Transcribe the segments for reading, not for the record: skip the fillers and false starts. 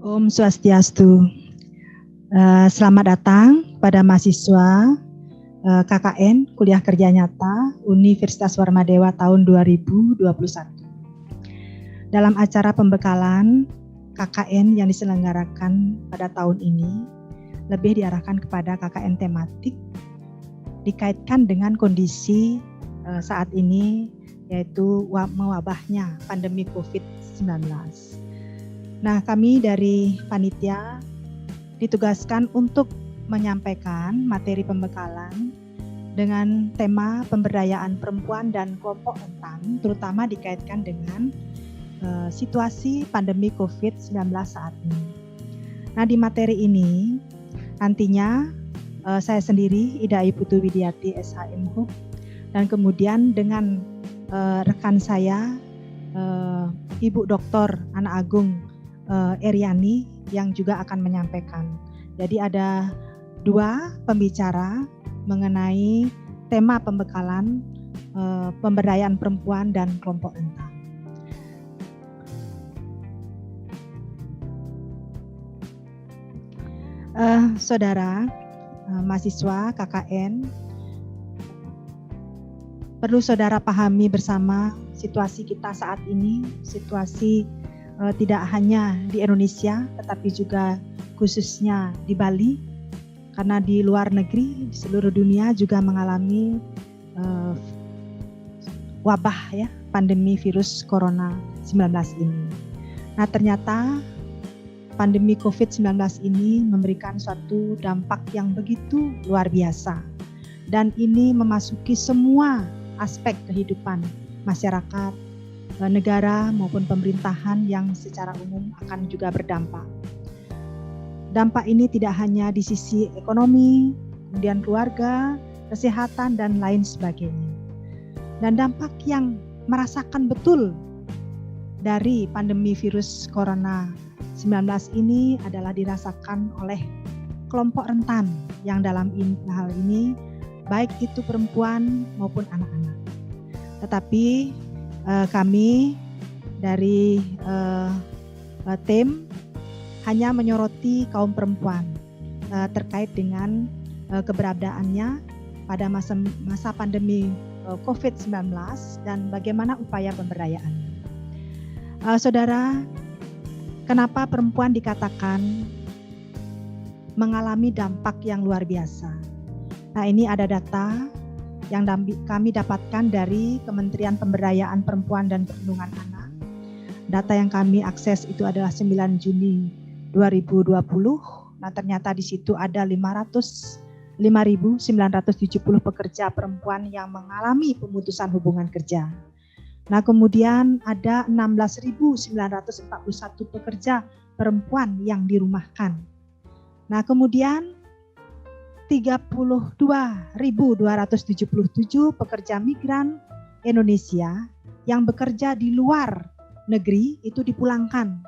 Om Swastiastu. Selamat datang pada mahasiswa KKN Kuliah Kerja Nyata Universitas Warmadewa tahun 2021. Dalam acara pembekalan KKN yang diselenggarakan pada tahun ini lebih diarahkan kepada KKN tematik dikaitkan dengan kondisi saat ini, yaitu mewabahnya pandemi COVID-19. Nah, kami dari panitia ditugaskan untuk menyampaikan materi pembekalan dengan tema pemberdayaan perempuan dan kelompok rentan, terutama dikaitkan dengan situasi pandemi COVID-19 saat ini. Nah, di materi ini nantinya saya sendiri, Ida Putu Widiati SHM Hub, dan kemudian dengan rekan saya, Ibu Dr. Ana Agung Eriani yang juga akan menyampaikan. Jadi ada dua pembicara mengenai tema pembekalan pemberdayaan perempuan dan kelompok rentan. Saudara mahasiswa KKN, perlu saudara pahami bersama situasi kita saat ini, situasi tidak hanya di Indonesia, tetapi juga khususnya di Bali, karena di luar negeri, di seluruh dunia juga mengalami wabah ya, pandemi virus Corona 19 ini. Nah, ternyata pandemi COVID-19 ini memberikan suatu dampak yang begitu luar biasa, dan ini memasuki semua aspek kehidupan masyarakat, negara maupun pemerintahan yang secara umum akan juga berdampak. Dampak ini tidak hanya di sisi ekonomi, kemudian keluarga, kesehatan, dan lain sebagainya. Dan dampak yang merasakan betul dari pandemi virus Corona 19 ini adalah dirasakan oleh kelompok rentan yang dalam hal ini baik itu perempuan maupun anak-anak. Tetapi kami dari tim hanya menyoroti kaum perempuan terkait dengan keberadaannya pada masa pandemi COVID-19 dan bagaimana upaya pemberdayaannya. Saudara, kenapa perempuan dikatakan mengalami dampak yang luar biasa? Nah, ini ada data yang kami dapatkan dari Kementerian Pemberdayaan Perempuan dan Perlindungan Anak. Data yang kami akses itu adalah 9 Juni 2020. Nah, ternyata di situ ada 505.970 pekerja perempuan yang mengalami pemutusan hubungan kerja. Nah, kemudian ada 16.941 pekerja perempuan yang dirumahkan. Nah, kemudian 32.277 pekerja migran Indonesia yang bekerja di luar negeri itu dipulangkan,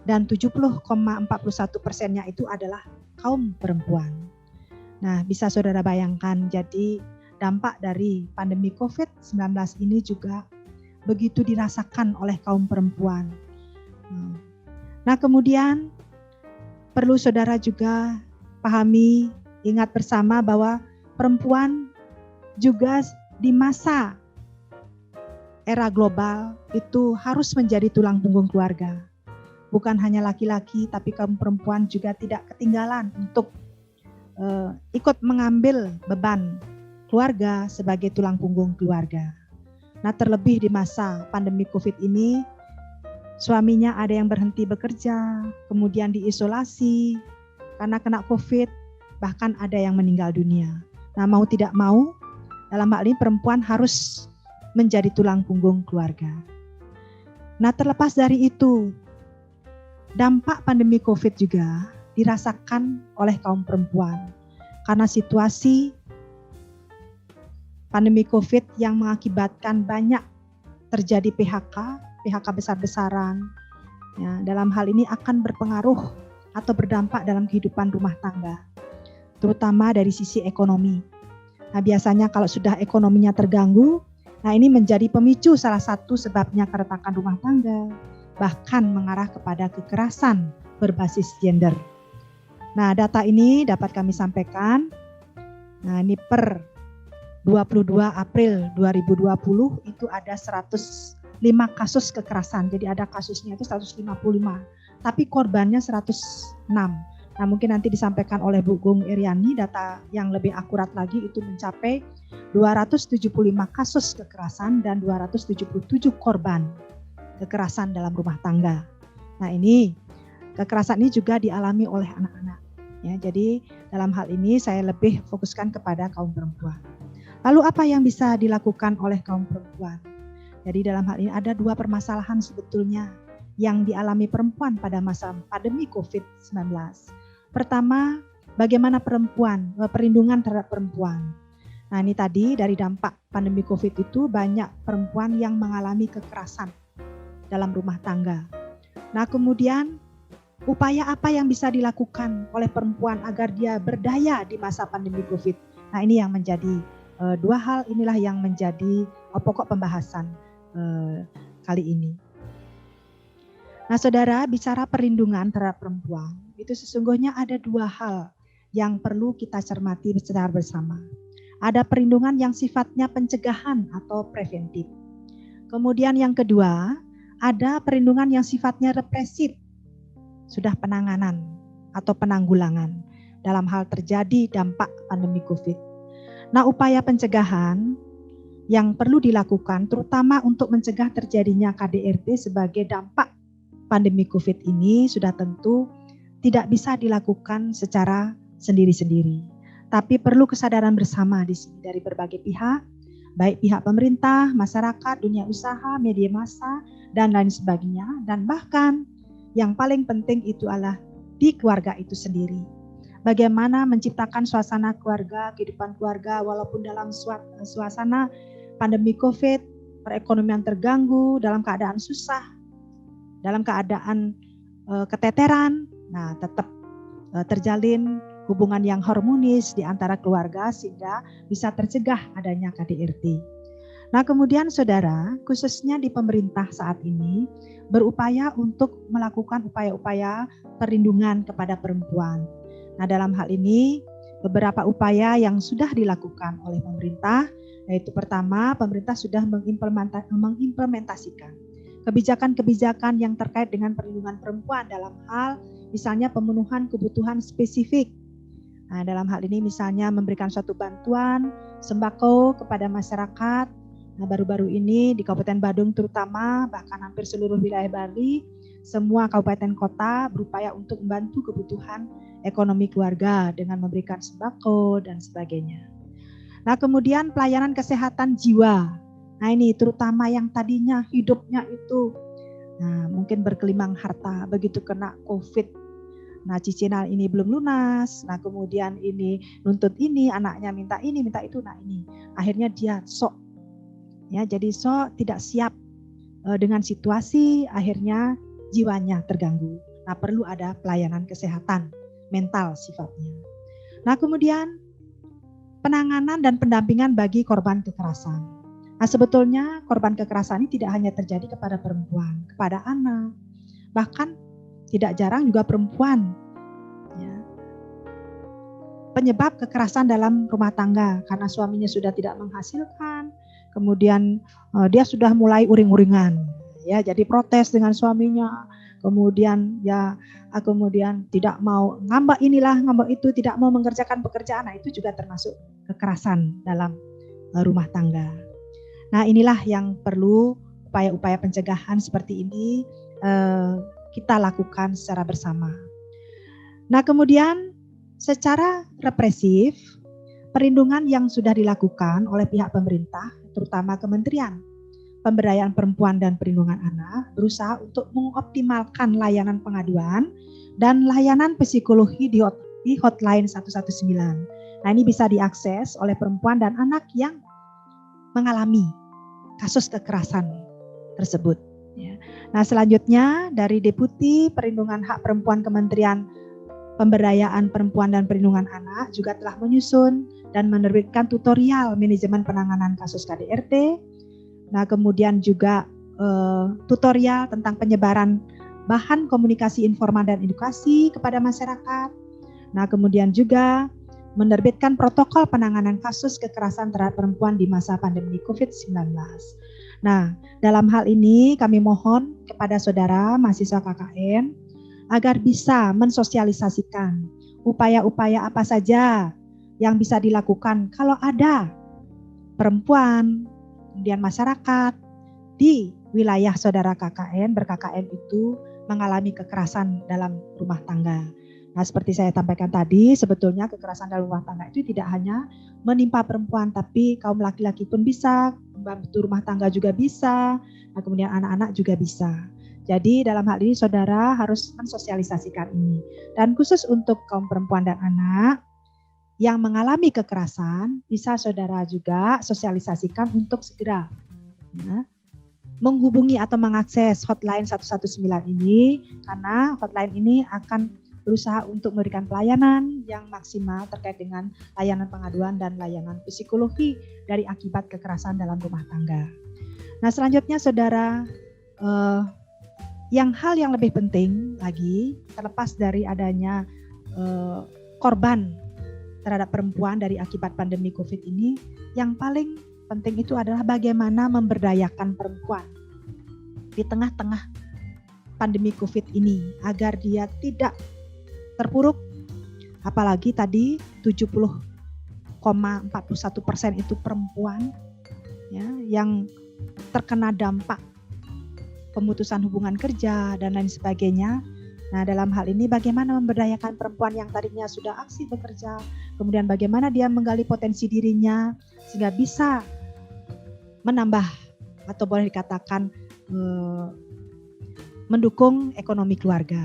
dan 70,41%-nya itu adalah kaum perempuan. Nah, bisa saudara bayangkan, jadi dampak dari pandemi COVID-19 ini juga begitu dirasakan oleh kaum perempuan. Nah, kemudian perlu saudara juga pahami, ingat bersama bahwa perempuan juga di masa era global itu harus menjadi tulang punggung keluarga. Bukan hanya laki-laki, tapi kaum perempuan juga tidak ketinggalan untuk ikut mengambil beban keluarga sebagai tulang punggung keluarga. Nah, terlebih di masa pandemi COVID ini, suaminya ada yang berhenti bekerja, kemudian diisolasi karena kena COVID, bahkan ada yang meninggal dunia. Nah, mau tidak mau, dalam hal ini perempuan harus menjadi tulang punggung keluarga. Nah, terlepas dari itu, dampak pandemi COVID juga dirasakan oleh kaum perempuan karena situasi pandemi COVID yang mengakibatkan banyak terjadi PHK besar-besaran. Ya, dalam hal ini akan berpengaruh atau berdampak dalam kehidupan rumah tangga, terutama dari sisi ekonomi. Nah, biasanya kalau sudah ekonominya terganggu, nah ini menjadi pemicu salah satu sebabnya keretakan rumah tangga, bahkan mengarah kepada kekerasan berbasis gender. Nah, data ini dapat kami sampaikan. Nah, ini per 22 April 2020 itu ada 105 kasus kekerasan. Jadi ada kasusnya itu 155, tapi korbannya 106. Nah, mungkin nanti disampaikan oleh Bu Gung Iriani data yang lebih akurat lagi itu mencapai 275 kasus kekerasan dan 277 korban kekerasan dalam rumah tangga. Nah, ini kekerasan ini juga dialami oleh anak-anak. Ya, jadi dalam hal ini saya lebih fokuskan kepada kaum perempuan. Lalu apa yang bisa dilakukan oleh kaum perempuan? Jadi dalam hal ini ada dua permasalahan sebetulnya yang dialami perempuan pada masa pandemi COVID-19. Pertama, bagaimana perlindungan terhadap perempuan. Nah, ini tadi dari dampak pandemi COVID itu banyak perempuan yang mengalami kekerasan dalam rumah tangga. Nah, kemudian upaya apa yang bisa dilakukan oleh perempuan agar dia berdaya di masa pandemi COVID? Nah, ini yang menjadi dua hal inilah yang menjadi pokok pembahasan kali ini. Nah, saudara, bicara perlindungan terhadap perempuan, itu sesungguhnya ada dua hal yang perlu kita cermati secara bersama. Ada perlindungan yang sifatnya pencegahan atau preventif. Kemudian yang kedua, ada perlindungan yang sifatnya represif, sudah penanganan atau penanggulangan dalam hal terjadi dampak pandemi COVID. Nah, upaya pencegahan yang perlu dilakukan terutama untuk mencegah terjadinya KDRT sebagai dampak pandemi COVID ini sudah tentu tidak bisa dilakukan secara sendiri-sendiri. Tapi perlu kesadaran bersama di sini dari berbagai pihak, baik pihak pemerintah, masyarakat, dunia usaha, media massa, dan lain sebagainya. Dan bahkan yang paling penting itu adalah di keluarga itu sendiri. Bagaimana menciptakan suasana keluarga, kehidupan keluarga walaupun dalam suasana pandemi COVID, perekonomian terganggu, dalam keadaan susah, dalam keadaan keteteran, nah tetap terjalin hubungan yang harmonis di antara keluarga sehingga bisa tercegah adanya KDRT. Nah, kemudian saudara, khususnya di pemerintah saat ini berupaya untuk melakukan upaya-upaya perlindungan kepada perempuan. Nah, dalam hal ini beberapa upaya yang sudah dilakukan oleh pemerintah, yaitu pertama, pemerintah sudah mengimplementasikan kebijakan-kebijakan yang terkait dengan perlindungan perempuan dalam hal misalnya pemenuhan kebutuhan spesifik. Nah, dalam hal ini misalnya memberikan suatu bantuan sembako kepada masyarakat. Nah, baru-baru ini di Kabupaten Badung terutama, bahkan hampir seluruh wilayah Bali, semua kabupaten kota berupaya untuk membantu kebutuhan ekonomi keluarga dengan memberikan sembako dan sebagainya. Nah, kemudian pelayanan kesehatan jiwa. Nah, ini terutama yang tadinya hidupnya itu mungkin berkelimang harta, begitu kena COVID. Nah, cicilan ini belum lunas. Nah, kemudian ini nuntut ini, anaknya minta ini, minta itu. Nah, ini akhirnya dia jadi tidak siap dengan situasi, akhirnya jiwanya terganggu. Nah, perlu ada pelayanan kesehatan mental sifatnya. Nah, kemudian penanganan dan pendampingan bagi korban kekerasan. Nah, sebetulnya korban kekerasan ini tidak hanya terjadi kepada perempuan, kepada anak, bahkan tidak jarang juga perempuan. Ya. Penyebab kekerasan dalam rumah tangga karena suaminya sudah tidak menghasilkan, kemudian dia sudah mulai uring-uringan, ya, jadi protes dengan suaminya, kemudian tidak mau ngambek inilah, ngambek itu, tidak mau mengerjakan pekerjaan. Nah, itu juga termasuk kekerasan dalam rumah tangga. Nah, inilah yang perlu upaya-upaya pencegahan seperti ini kita lakukan secara bersama. Nah, kemudian secara represif, perlindungan yang sudah dilakukan oleh pihak pemerintah, terutama Kementerian Pemberdayaan Perempuan dan Perlindungan Anak, berusaha untuk mengoptimalkan layanan pengaduan dan layanan psikologi di hotline 119. Nah, ini bisa diakses oleh perempuan dan anak yang mengalami kasus kekerasan tersebut. Ya. Nah, selanjutnya dari Deputi Perlindungan Hak Perempuan Kementerian Pemberdayaan Perempuan dan Perlindungan Anak juga telah menyusun dan menerbitkan tutorial manajemen penanganan kasus KDRT. Nah, kemudian juga tutorial tentang penyebaran bahan komunikasi informal dan edukasi kepada masyarakat. Nah, kemudian juga menerbitkan protokol penanganan kasus kekerasan terhadap perempuan di masa pandemi COVID-19. Nah, dalam hal ini kami mohon kepada saudara mahasiswa KKN agar bisa mensosialisasikan upaya-upaya apa saja yang bisa dilakukan kalau ada perempuan, kemudian masyarakat di wilayah saudara KKN, ber-KKN itu mengalami kekerasan dalam rumah tangga. Nah, seperti saya sampaikan tadi, sebetulnya kekerasan dalam rumah tangga itu tidak hanya menimpa perempuan, tapi kaum laki-laki pun bisa, pembantu rumah tangga juga bisa, nah, kemudian anak-anak juga bisa. Jadi dalam hal ini saudara harus mensosialisasikan ini. Dan khusus untuk kaum perempuan dan anak yang mengalami kekerasan, bisa saudara juga sosialisasikan untuk segera ya, menghubungi atau mengakses hotline 119 ini, karena hotline ini akan berusaha untuk memberikan pelayanan yang maksimal terkait dengan layanan pengaduan dan layanan psikologi dari akibat kekerasan dalam rumah tangga. Nah, selanjutnya saudara, hal yang lebih penting lagi, terlepas dari adanya korban terhadap perempuan dari akibat pandemi COVID ini, yang paling penting itu adalah bagaimana memberdayakan perempuan di tengah-tengah pandemi COVID ini agar dia tidak terpuruk, apalagi tadi 70,41% itu perempuan ya, yang terkena dampak pemutusan hubungan kerja dan lain sebagainya. Nah, dalam hal ini bagaimana memberdayakan perempuan yang tadinya sudah aksi bekerja, kemudian bagaimana dia menggali potensi dirinya sehingga bisa menambah atau boleh dikatakan mendukung ekonomi keluarga.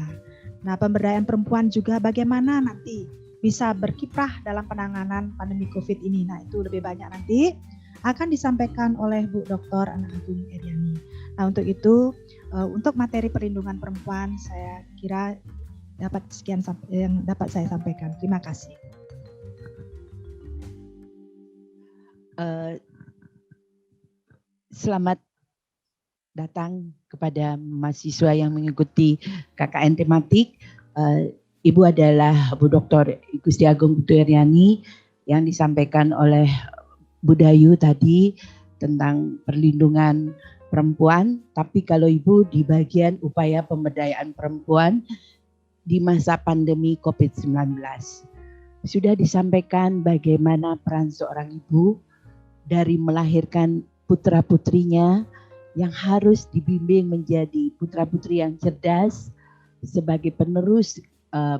Nah, pemberdayaan perempuan juga bagaimana nanti bisa berkiprah dalam penanganan pandemi COVID ini. Nah, itu lebih banyak nanti akan disampaikan oleh Bu Dr. Ana Agung Eryani. Nah, untuk itu, untuk materi perlindungan perempuan, saya kira dapat sekian yang dapat saya sampaikan. Terima kasih. Selamat datang kepada mahasiswa yang mengikuti KKN tematik. Ibu adalah Bu Dr. Gusti Agung Putu Eryani yang disampaikan oleh Bu Dayu tadi tentang perlindungan perempuan, tapi kalau Ibu di bagian upaya pemberdayaan perempuan di masa pandemi COVID-19. Sudah disampaikan bagaimana peran seorang ibu dari melahirkan putra-putrinya yang harus dibimbing menjadi putra-putri yang cerdas sebagai penerus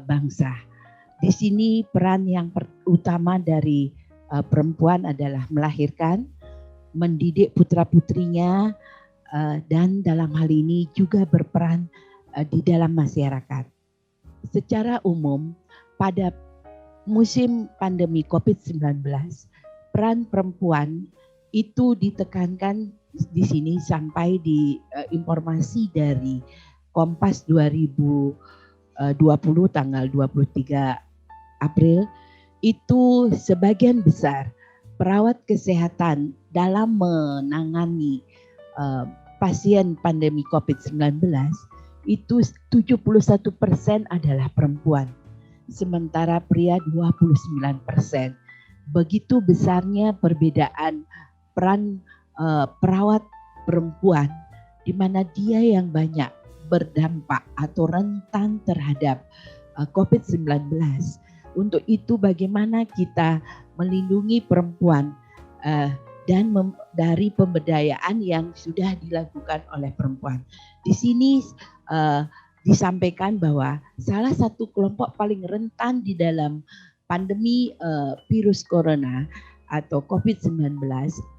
bangsa. Di sini peran yang utama dari perempuan adalah melahirkan, mendidik putra-putrinya, dan dalam hal ini juga berperan di dalam masyarakat. Secara umum, pada musim pandemi COVID-19, peran perempuan itu ditekankan di sini sampai di informasi dari Kompas 2020 tanggal 23 April itu sebagian besar perawat kesehatan dalam menangani pasien pandemi COVID-19 itu 71% adalah perempuan, sementara pria 29%. Begitu besarnya perbedaan peran perawat perempuan di mana dia yang banyak berdampak atau rentan terhadap COVID-19. Untuk itu bagaimana kita melindungi perempuan dan dari pemberdayaan yang sudah dilakukan oleh perempuan. Di sini disampaikan bahwa salah satu kelompok paling rentan di dalam pandemi virus corona atau COVID-19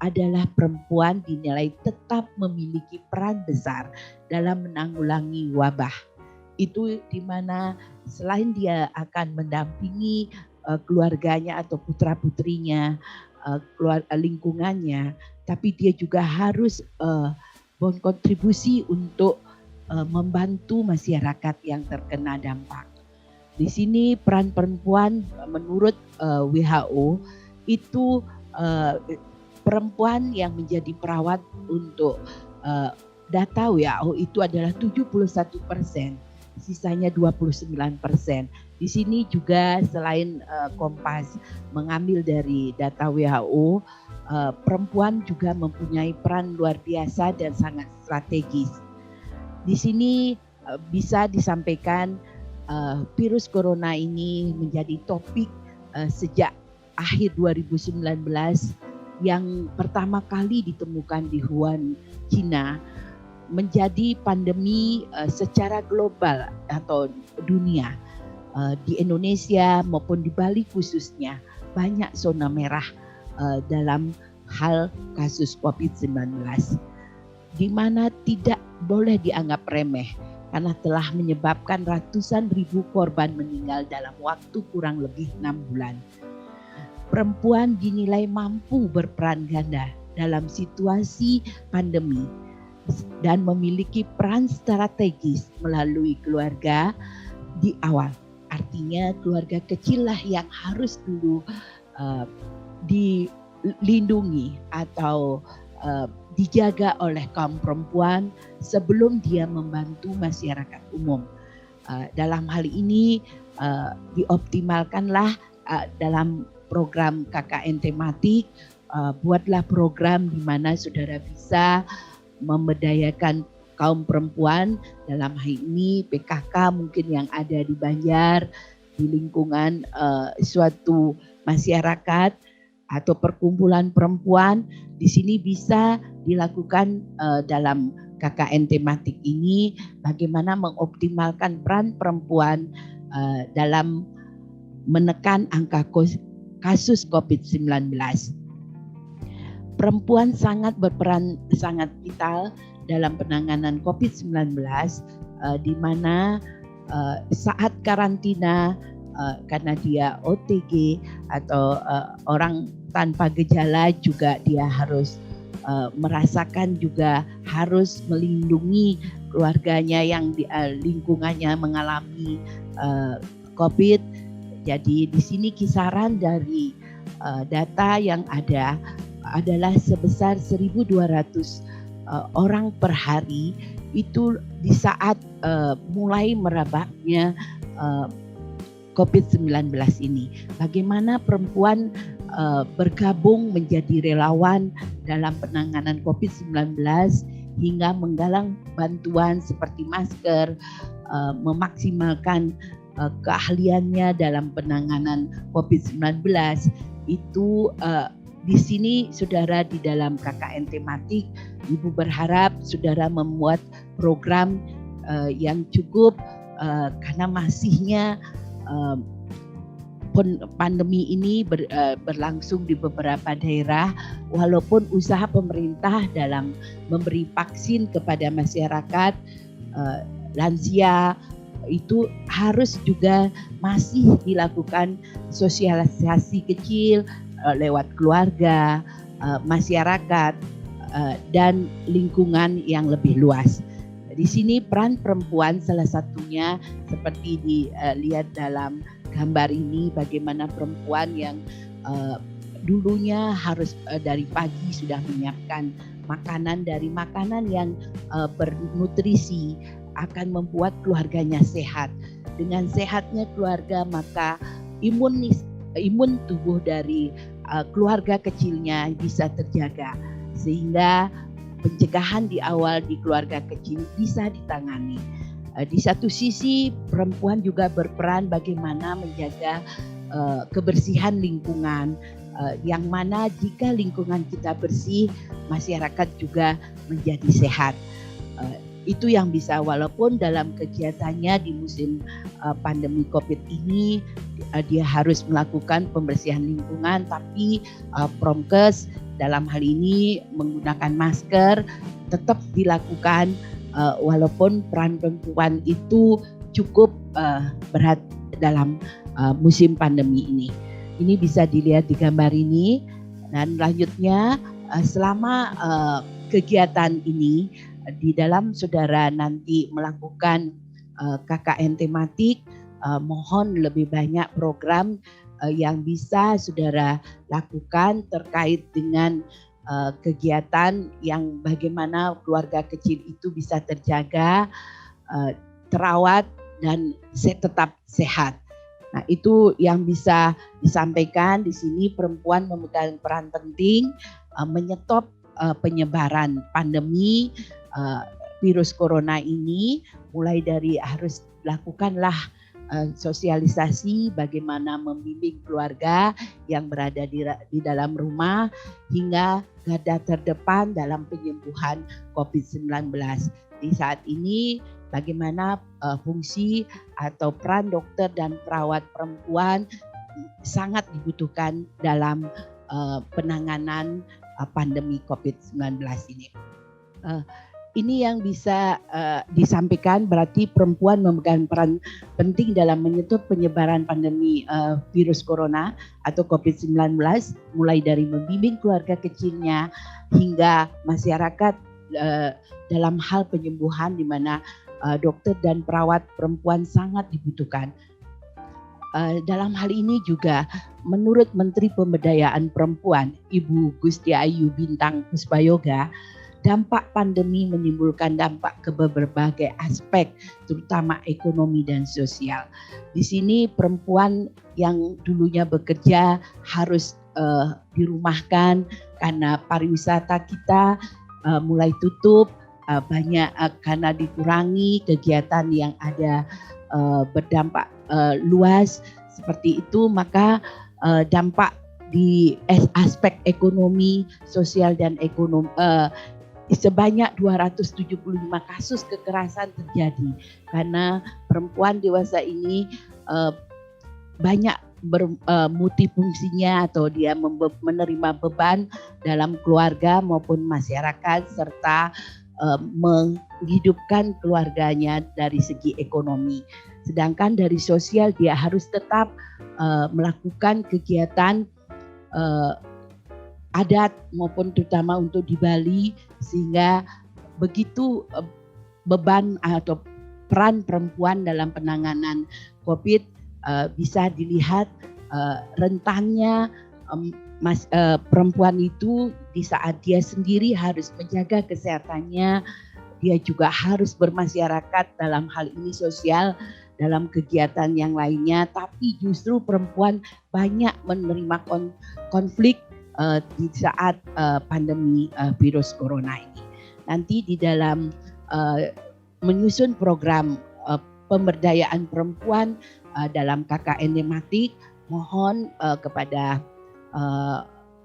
adalah perempuan dinilai tetap memiliki peran besar dalam menanggulangi wabah. Itu di mana selain dia akan mendampingi keluarganya atau putra-putrinya, lingkungannya, tapi dia juga harus berkontribusi untuk membantu masyarakat yang terkena dampak. Di sini peran perempuan menurut WHO itu perempuan yang menjadi perawat untuk data WHO itu adalah 71%, sisanya 29%. Di sini juga selain Kompas mengambil dari data WHO, perempuan juga mempunyai peran luar biasa dan sangat strategis. Di sini bisa disampaikan virus corona ini menjadi topik sejak akhir 2019 yang pertama kali ditemukan di Wuhan, China, menjadi pandemi secara global atau dunia. Di Indonesia maupun di Bali khususnya banyak zona merah dalam hal kasus COVID-19, di mana tidak boleh dianggap remeh karena telah menyebabkan ratusan ribu korban meninggal dalam waktu kurang lebih 6 bulan. Perempuan dinilai mampu berperan ganda dalam situasi pandemi dan memiliki peran strategis melalui keluarga di awal. Artinya keluarga kecil lah yang harus dulu dilindungi atau dijaga oleh kaum perempuan sebelum dia membantu masyarakat umum. Dalam hal ini dioptimalkanlah dalam program KKN tematik, buatlah program di mana saudara bisa memberdayakan kaum perempuan, dalam hal ini PKK mungkin yang ada di Banjar, di lingkungan suatu masyarakat atau perkumpulan perempuan. Di sini bisa dilakukan dalam KKN tematik ini bagaimana mengoptimalkan peran perempuan dalam menekan angka kasus COVID-19. Perempuan sangat berperan sangat vital dalam penanganan COVID-19, di mana saat karantina karena dia OTG atau orang tanpa gejala juga dia harus merasakan juga harus melindungi keluarganya yang di lingkungannya mengalami COVID. Jadi di sini kisaran dari data yang ada adalah sebesar 1.200 orang per hari itu di saat mulai merebaknya COVID-19 ini. Bagaimana perempuan bergabung menjadi relawan dalam penanganan COVID-19 hingga menggalang bantuan seperti masker, memaksimalkan keahliannya dalam penanganan COVID-19 itu di sini saudara di dalam KKN tematik, Ibu berharap saudara membuat program yang cukup karena masihnya pandemi ini berlangsung di beberapa daerah, walaupun usaha pemerintah dalam memberi vaksin kepada masyarakat lansia itu harus juga masih dilakukan sosialisasi kecil lewat keluarga, masyarakat, dan lingkungan yang lebih luas. Di sini peran perempuan salah satunya seperti dilihat dalam gambar ini, bagaimana perempuan yang dulunya harus dari pagi sudah menyiapkan makanan dari makanan yang bernutrisi akan membuat keluarganya sehat. Dengan sehatnya keluarga maka imun tubuh dari keluarga kecilnya bisa terjaga sehingga pencegahan di awal di keluarga kecil bisa ditangani. Di satu sisi perempuan juga berperan bagaimana menjaga kebersihan lingkungan, yang mana jika lingkungan kita bersih masyarakat juga menjadi sehat. Itu yang bisa, walaupun dalam kegiatannya di musim pandemi COVID ini dia harus melakukan pembersihan lingkungan, tapi Promkes dalam hal ini menggunakan masker tetap dilakukan walaupun peran perempuan itu cukup berat dalam musim pandemi ini. Ini bisa dilihat di gambar ini, dan lanjutnya selama kegiatan ini di dalam saudara nanti melakukan KKN tematik, mohon lebih banyak program yang bisa saudara lakukan terkait dengan kegiatan yang bagaimana keluarga kecil itu bisa terjaga, terawat dan tetap sehat. Nah, itu yang bisa disampaikan di sini. Perempuan memegang peran penting menyetop penyebaran pandemi virus corona ini, mulai dari harus lakukanlah sosialisasi bagaimana membimbing keluarga yang berada di dalam rumah hingga garda terdepan dalam penyembuhan COVID-19. Di saat ini bagaimana fungsi atau peran dokter dan perawat perempuan sangat dibutuhkan dalam penanganan pandemi COVID-19 ini. Ini yang bisa disampaikan, berarti perempuan memegang peran penting dalam menyetop penyebaran pandemi virus corona atau COVID-19, mulai dari membimbing keluarga kecilnya hingga masyarakat dalam hal penyembuhan, di mana dokter dan perawat perempuan sangat dibutuhkan. Dalam hal ini juga menurut Menteri Pemberdayaan Perempuan Ibu Gusti Ayu Bintang Puspayoga, dampak pandemi menimbulkan dampak ke berbagai aspek, terutama ekonomi dan sosial. Di sini perempuan yang dulunya bekerja harus dirumahkan karena pariwisata kita mulai tutup, banyak karena dikurangi kegiatan yang ada berdampak luas seperti itu, maka dampak di aspek ekonomi, sosial dan ekonomi sebanyak 275 kasus kekerasan terjadi karena perempuan dewasa ini banyak multifungsinya atau dia menerima beban dalam keluarga maupun masyarakat serta menghidupkan keluarganya dari segi ekonomi. Sedangkan dari sosial dia harus tetap melakukan kegiatan adat maupun terutama untuk di Bali, sehingga begitu beban atau peran perempuan dalam penanganan COVID bisa dilihat rentannya perempuan itu di saat dia sendiri harus menjaga kesehatannya, dia juga harus bermasyarakat dalam hal ini sosial dalam kegiatan yang lainnya, tapi justru perempuan banyak menerima konflik di saat pandemi virus corona ini. Nanti di dalam menyusun program pemberdayaan perempuan dalam KKN tematik, mohon kepada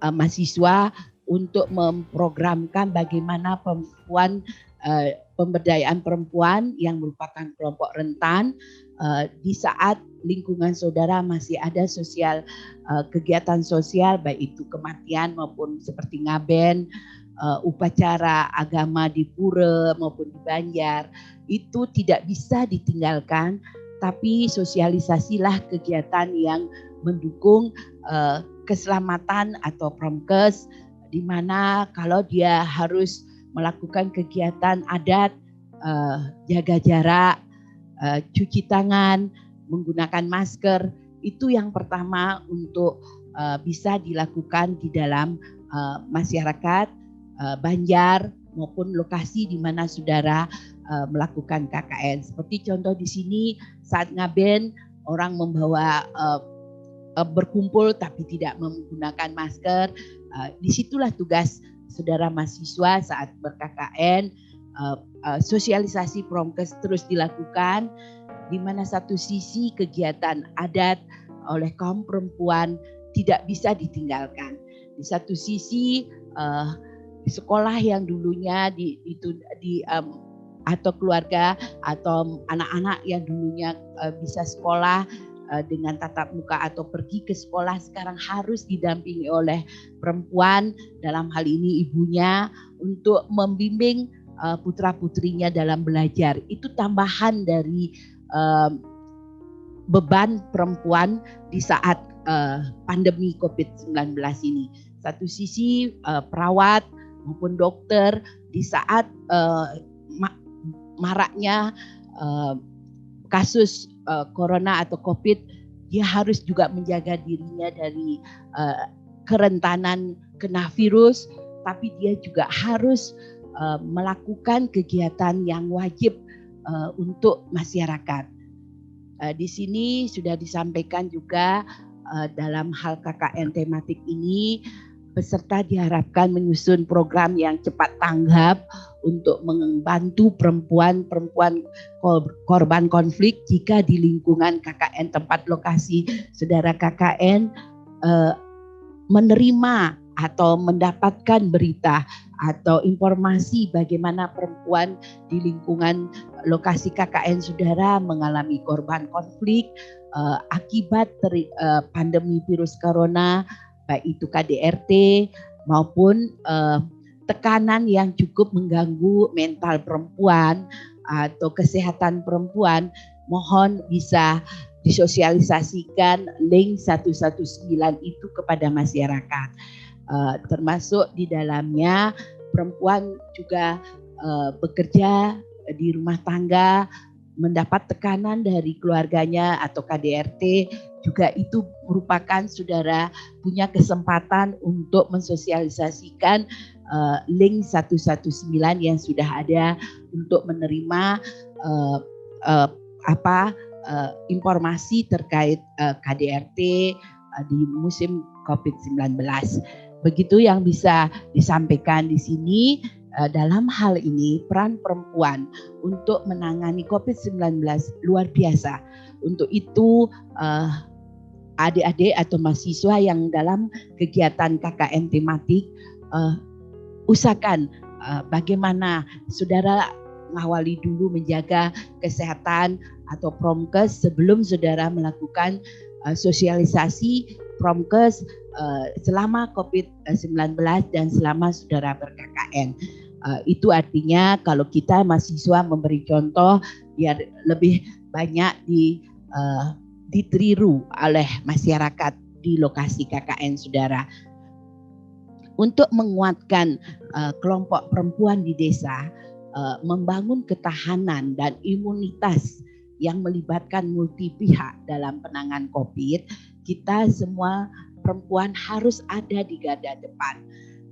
mahasiswa untuk memprogramkan bagaimana pemberdayaan perempuan yang merupakan kelompok rentan di saat lingkungan saudara masih ada kegiatan sosial, baik itu kematian maupun seperti ngaben, upacara agama di pura maupun di Banjar, itu tidak bisa ditinggalkan, tapi sosialisasilah kegiatan yang mendukung keselamatan atau promkes, di mana kalau dia harus melakukan kegiatan adat, jaga jarak, cuci tangan, menggunakan masker, itu yang pertama untuk bisa dilakukan di dalam masyarakat Banjar maupun lokasi di mana saudara melakukan KKN. Seperti contoh di sini saat ngaben orang membawa berkumpul tapi tidak menggunakan masker, disitulah tugas saudara mahasiswa saat ber-KKN, sosialisasi promkes terus dilakukan, di mana satu sisi kegiatan adat oleh kaum perempuan tidak bisa ditinggalkan. Di satu sisi sekolah yang dulunya atau keluarga atau anak-anak yang dulunya bisa sekolah dengan tatap muka atau pergi ke sekolah sekarang harus didampingi oleh perempuan, dalam hal ini ibunya, untuk membimbing putra-putrinya dalam belajar. Itu tambahan dari beban perempuan di saat pandemi COVID-19 ini. Satu sisi perawat maupun dokter di saat maraknya kasus corona atau COVID, dia harus juga menjaga dirinya dari kerentanan kena virus, tapi dia juga harus melakukan kegiatan yang wajib untuk masyarakat. Di sini sudah disampaikan juga dalam hal KKN tematik ini, peserta diharapkan menyusun program yang cepat tanggap untuk membantu perempuan korban konflik jika di lingkungan KKN tempat lokasi saudara KKN menerima atau mendapatkan berita atau informasi bagaimana perempuan di lingkungan lokasi KKN saudara mengalami korban konflik akibat pandemi virus corona, baik itu KDRT maupun tekanan yang cukup mengganggu mental perempuan atau kesehatan perempuan, mohon bisa disosialisasikan link 119 itu kepada masyarakat. Termasuk di dalamnya perempuan juga bekerja di rumah tangga, mendapat tekanan dari keluarganya atau KDRT, juga itu merupakan saudara punya kesempatan untuk mensosialisasikan link 119 yang sudah ada untuk menerima informasi terkait KDRT di musim COVID-19. Begitu yang bisa disampaikan di sini. Dalam hal ini peran perempuan untuk menangani COVID-19 luar biasa. Untuk itu adik-adik atau mahasiswa yang dalam kegiatan KKN tematik, usahakan bagaimana saudara mengawali dulu menjaga kesehatan atau promkes sebelum saudara melakukan sosialisasi promkes selama COVID-19 dan selama saudara ber-KKN. Itu artinya kalau kita mahasiswa memberi contoh biar lebih banyak ditiru oleh masyarakat di lokasi KKN saudara. Untuk menguatkan kelompok perempuan di desa, membangun ketahanan dan imunitas yang melibatkan multi pihak dalam penanganan COVID, kita semua perempuan harus ada di garda depan.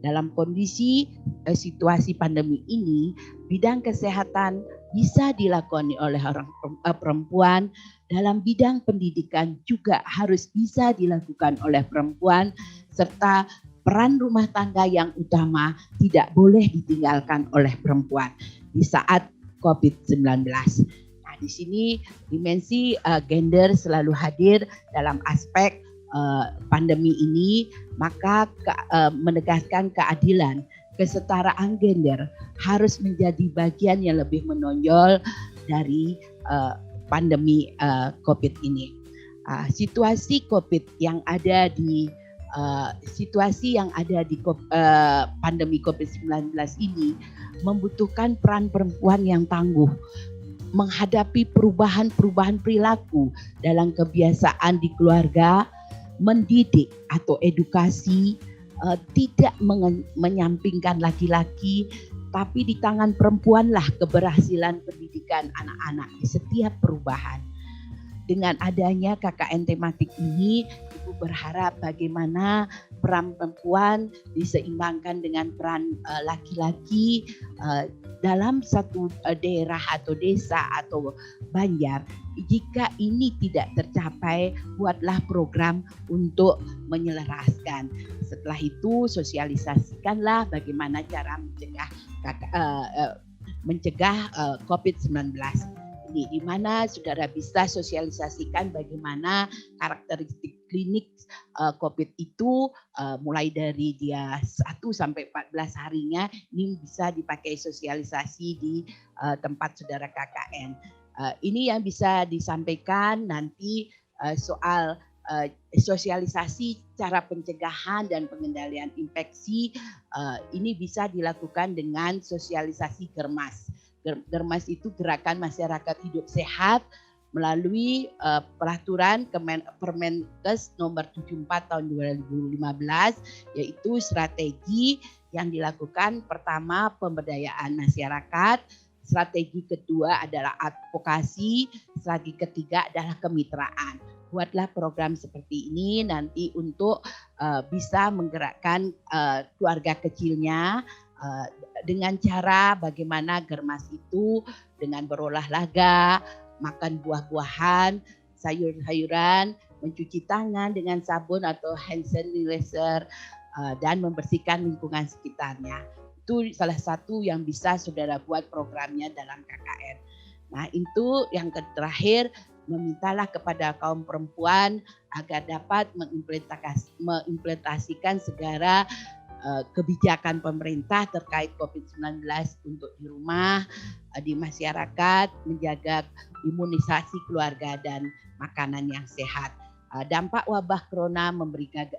Dalam kondisi situasi pandemi ini, bidang kesehatan bisa dilakoni oleh orang perempuan, dalam bidang pendidikan juga harus bisa dilakukan oleh perempuan, serta peran rumah tangga yang utama tidak boleh ditinggalkan oleh perempuan di saat COVID-19. Nah, di sini dimensi gender selalu hadir dalam aspek pandemi ini, maka menegaskan keadilan, kesetaraan gender harus menjadi bagian yang lebih menonjol dari pandemi COVID ini. Situasi COVID yang ada di pandemi COVID-19 ini membutuhkan peran perempuan yang tangguh menghadapi perubahan-perubahan perilaku dalam kebiasaan di keluarga, mendidik atau edukasi, tidak menyampingkan laki-laki, tapi di tangan perempuanlah keberhasilan pendidikan anak-anak di setiap perubahan. Dengan adanya KKN tematik ini, Ibu berharap bagaimana peran perempuan diseimbangkan dengan peran laki-laki dalam satu daerah atau desa atau banjar. Jika ini tidak tercapai, buatlah program untuk menyelaraskan. Setelah itu sosialisasikanlah bagaimana cara mencegah COVID-19. Di mana saudara bisa sosialisasikan bagaimana karakteristik klinik COVID itu mulai dari dia 1 sampai 14 harinya ini bisa dipakai sosialisasi di tempat saudara KKN. Ini yang bisa disampaikan nanti soal sosialisasi cara pencegahan dan pengendalian infeksi ini bisa dilakukan dengan sosialisasi Germas. Germas itu Gerakan Masyarakat Hidup Sehat melalui peraturan Permenkes nomor 74 tahun 2015, yaitu strategi yang dilakukan pertama pemberdayaan masyarakat, strategi kedua adalah advokasi, strategi ketiga adalah kemitraan. buatlah program seperti ini nanti untuk bisa menggerakkan keluarga kecilnya dengan cara bagaimana germas itu dengan berolahraga, makan buah-buahan, sayur-sayuran, mencuci tangan dengan sabun atau hand sanitizer, dan membersihkan lingkungan sekitarnya. Itu salah satu yang bisa saudara buat programnya dalam KKN. Nah itu yang terakhir, memintalah kepada kaum perempuan agar dapat mengimplementasikan segala kebijakan pemerintah terkait COVID-19 untuk di rumah, di masyarakat, menjaga imunisasi keluarga dan makanan yang sehat. Dampak wabah corona memberikan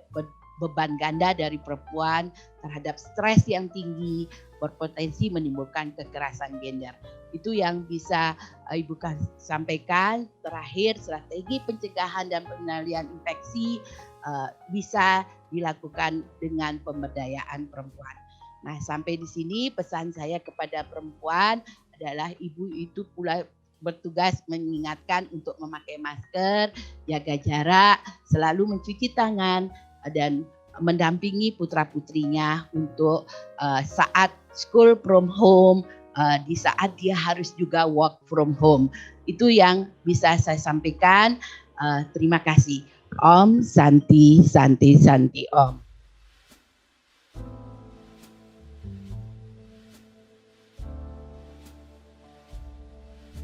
beban ganda dari perempuan terhadap stres yang tinggi, berpotensi menimbulkan kekerasan gender. Itu yang bisa Ibu sampaikan. Terakhir, strategi pencegahan dan pengendalian infeksi bisa dilakukan dengan pemberdayaan perempuan. Nah, sampai di sini pesan saya kepada perempuan adalah ibu itu pula bertugas mengingatkan untuk memakai masker, jaga jarak, selalu mencuci tangan, dan mendampingi putra-putrinya untuk saat school from home, di saat dia harus juga work from home. Itu yang bisa saya sampaikan. Terima kasih. Om Santi Santi Santi Om.